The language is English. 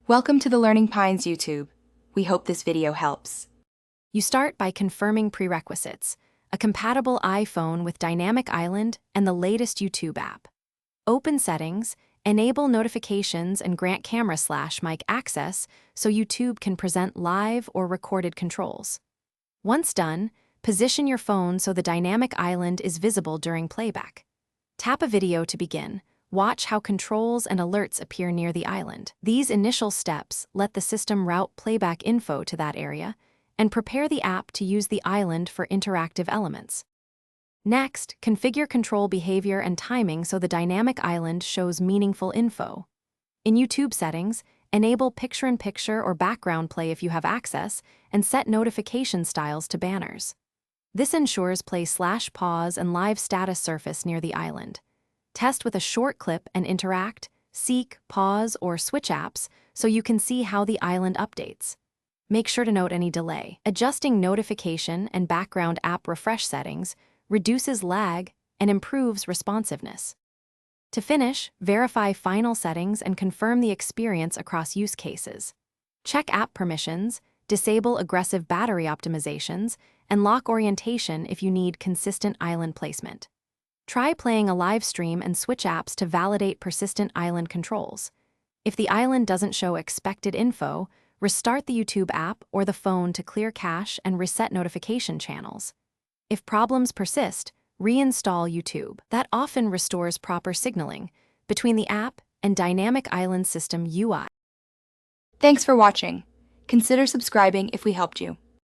Welcome to the Learning Pines YouTube. We hope this video helps. You start by confirming prerequisites: a compatible iPhone with Dynamic Island and the latest YouTube app. Open Settings, enable notifications and grant camera/mic access so YouTube can present live or recorded controls. Once done, position your phone so the Dynamic Island is visible during playback. Tap a video to begin. Watch how controls and alerts appear near the island. These initial steps let the system route playback info to that area and prepare the app to use the island for interactive elements. Next, configure control behavior and timing so the dynamic island shows meaningful info. In YouTube settings, enable picture-in-picture or background play if you have access, and set notification styles to banners. This ensures play/pause and live status surface near the island. Test with a short clip and interact, seek, pause, or switch apps so you can see how the island updates. Make sure to note any delay. Adjusting notification and background app refresh settings reduces lag and improves responsiveness. To finish, verify final settings and confirm the experience across use cases. Check app permissions, disable aggressive battery optimizations, and lock orientation if you need consistent island placement. Try playing a live stream and switch apps to validate persistent island controls. If the island doesn't show expected info, restart the YouTube app or the phone to clear cache and reset notification channels. If problems persist, reinstall YouTube. That often restores proper signaling between the app and Dynamic Island System UI. Thanks for watching. Consider subscribing if we helped you.